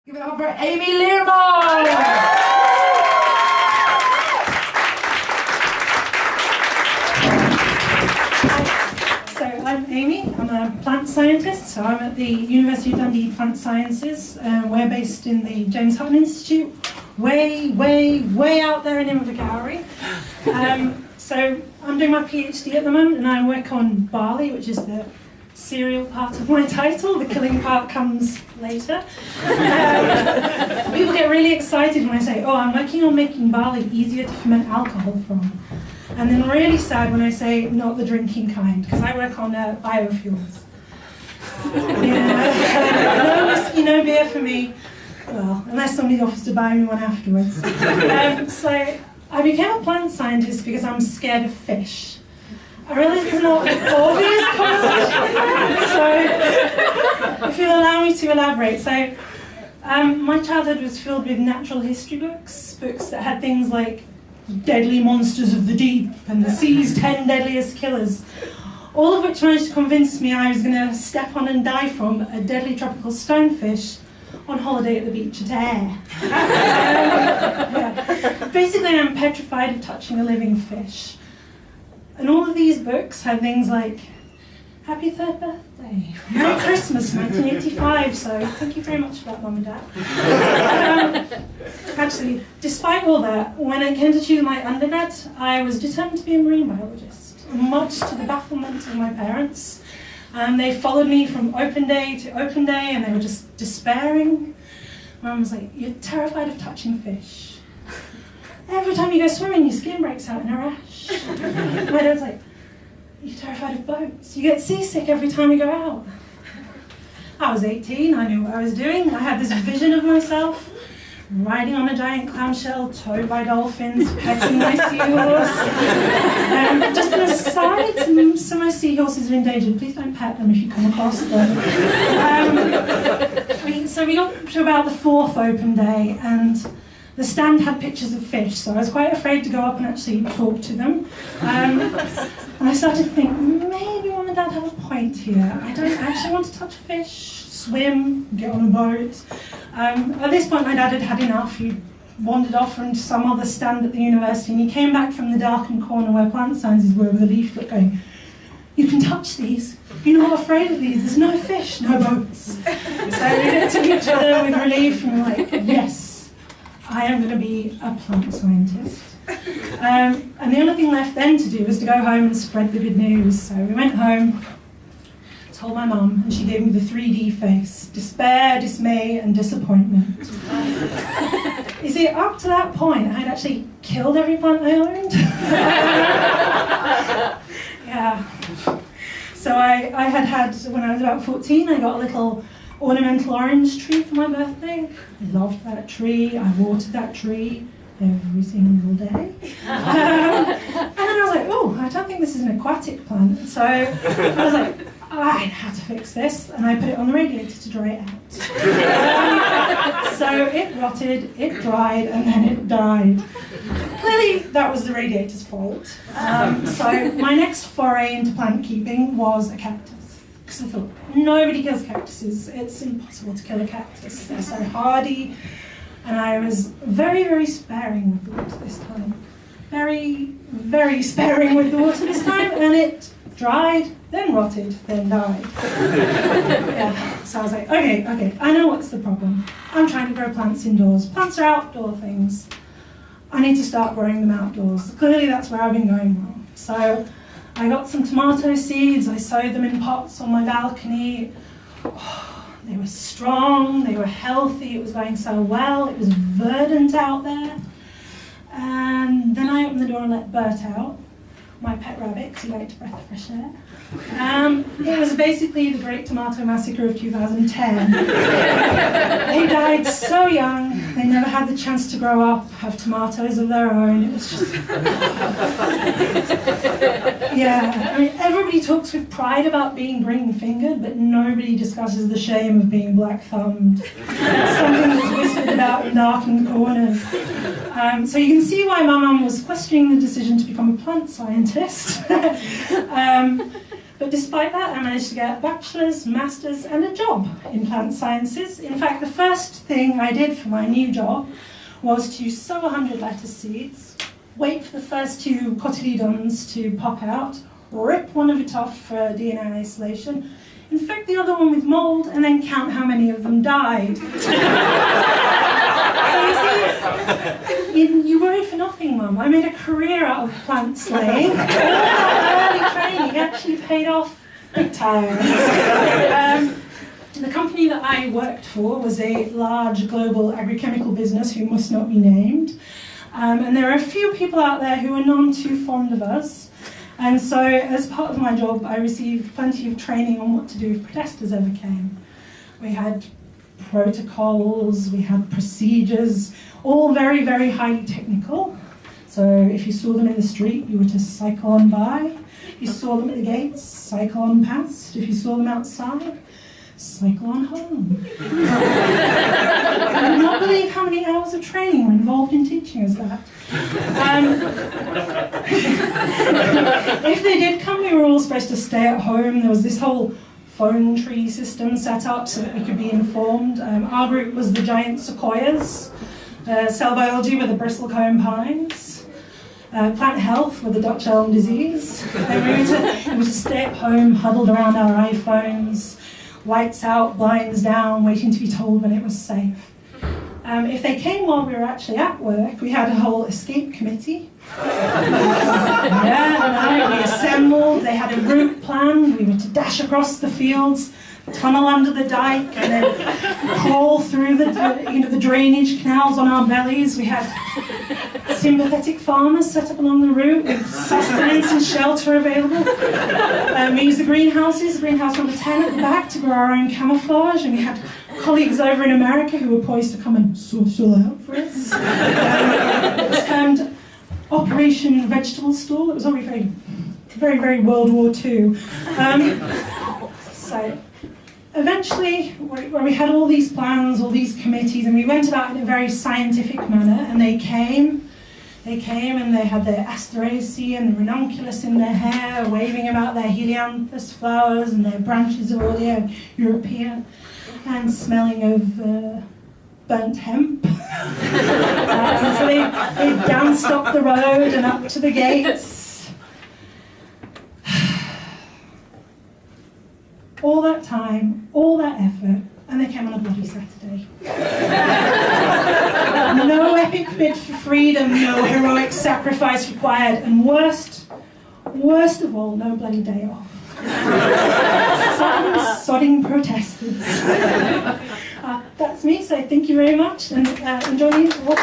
Give it up for Amy Learmonth! So I'm Amy, I'm a plant scientist, so I'm at the University of Dundee Plant Sciences. We're based in the James Hutton Institute, way out there in Invergowrie. So I'm doing my PhD at the moment and I work on barley, which is the cereal part of my title. The killing part comes later. People get really excited when I say, oh, I'm working on making barley easier to ferment alcohol from. And then really sad when I say not the drinking kind, because I work on biofuels. Yeah. No whiskey, no beer for me. Well, unless somebody offers to buy me one afterwards. So I became a plant scientist because I'm scared of fish. I realise it's not obvious correlation, so if you'll allow me to elaborate. So my childhood was filled with natural history books that had things like Deadly Monsters of the Deep and the Sea's 10 Deadliest Killers, all of which managed to convince me I was going to step on and die from a deadly tropical stonefish on holiday at the beach at Ayr. Yeah. Basically, I'm petrified of touching a living fish. And all of these books have things like Happy 3rd birthday, Merry Christmas 1985, so thank you very much for that, Mum and Dad. Actually, despite all that, when I came to choose my undergrad, I was determined to be a marine biologist, much to the bafflement of my parents. They followed me from open day to open day and they were just despairing. Mum was like, you're terrified of touching fish. Every time you go swimming, your skin breaks out in a rash. My dad's like, you're terrified of boats. You get seasick every time you go out. I was 18, I knew what I was doing. I had this vision of myself riding on a giant clamshell, towed by dolphins, petting my seahorse. Just an aside, some of my seahorses are endangered. Please don't pet them if you come across them. So we got to about the 4th open day, and the stand had pictures of fish, so I was quite afraid to go up and actually talk to them. And I started to think, maybe Mum and Dad have a point here. I don't actually want to touch a fish, swim, get on a boat. At this point, my dad had had enough. He wandered off into some other stand at the university, and he came back from the darkened corner where plant sciences were with a leaflet going, you can touch these. You're not afraid of these. There's no fish, no boats. So we looked at each other with relief and were like, yes. I am going to be a plant scientist. And the only thing left then to do was to go home and spread the good news. So we went home, told my mum, and she gave me the 3D face. Despair, dismay, and disappointment. You see, up to that point, I had actually killed every plant I owned. Yeah. So I had, when I was about 14, I got a little ornamental orange tree for my birthday. I loved that tree. I watered that tree every single day. And then I was like, oh, I don't think this is an aquatic plant. So I was like, I had to fix this, and I put it on the radiator to dry it out. So it rotted, it dried, and then it died. Clearly, that was the radiator's fault. So my next foray into plant keeping was a cactus. Because I thought, nobody kills cactuses. It's impossible to kill a cactus. They're so hardy. And I was very, very sparing with the water this time. Very, very sparing with the water this time. And it dried, then rotted, then died. Yeah. So I was like, okay, I know what's the problem. I'm trying to grow plants indoors. Plants are outdoor things. I need to start growing them outdoors. Clearly that's where I've been going wrong. So I got some tomato seeds, I sowed them in pots on my balcony. Oh, they were strong, they were healthy, it was going so well, it was verdant out there. And then I opened the door and let Bert out, my pet rabbit, because he liked a breath of fresh air. It was basically the Great Tomato Massacre of 2010. They died so young, they never had the chance to grow up, have tomatoes of their own. It was just... Yeah, I mean, everybody talks with pride about being green-fingered, but nobody discusses the shame of being black-thumbed. It's something that's whispered about in darkened corners. So you can see why my mum was questioning the decision to become a plant scientist. But despite that, I managed to get a bachelor's, master's, and a job in plant sciences. In fact, the first thing I did for my new job was to sow 100 lettuce seeds, wait for the first 2 cotyledons to pop out, rip one of it off for DNA isolation, infect the other one with mold, and then count how many of them died. So you see, you worry for nothing, Mum. I made a career out of plant slaying. All that early training actually paid off big time. The company that I worked for was a large global agrochemical business who must not be named. And there are a few people out there who are none too fond of us. And so, as part of my job, I received plenty of training on what to do if protesters ever came. We had protocols, we had procedures, all very, very highly technical. So if you saw them in the street, you were to cycle on by. If you saw them at the gates, cycle on past. If you saw them outside, cycle on home. I cannot believe how many hours of training were involved in teaching us that. If they did come, we were all supposed to stay at home. There was this whole phone tree system set up so that we could be informed. Our group was the giant sequoias, cell biology were the bristlecone pines, plant health were the Dutch elm disease. And we were to stay at home, huddled around our iPhones, lights out, blinds down, waiting to be told when it was safe. If they came while we were actually at work, we had a whole escape committee. We assembled, they had a route planned, we were to dash across the fields, tunnel under the dike, and then crawl through the drainage canals on our bellies. We had sympathetic farmers set up along the route with sustenance and shelter available. We used the greenhouse number 10 at the back to grow our own camouflage, and we had colleagues over in America who were poised to come and sort it all out for us. It was termed Operation Vegetable Stall. It was already very, very, very World War II. So eventually, when we had all these plans, all these committees, and we went about it in a very scientific manner, and they came and they had their Asteraceae and the ranunculus in their hair, waving about their helianthus flowers and their branches of Olea Europaea, and smelling of burnt hemp. So they danced up the road and up to the gates. All that time, all that effort, and they came on a bloody Saturday. No epic bid for freedom, no heroic sacrifice required, and worst of all, no bloody day off. Sodding protesters. That's me, so thank you very much, and enjoy the interval.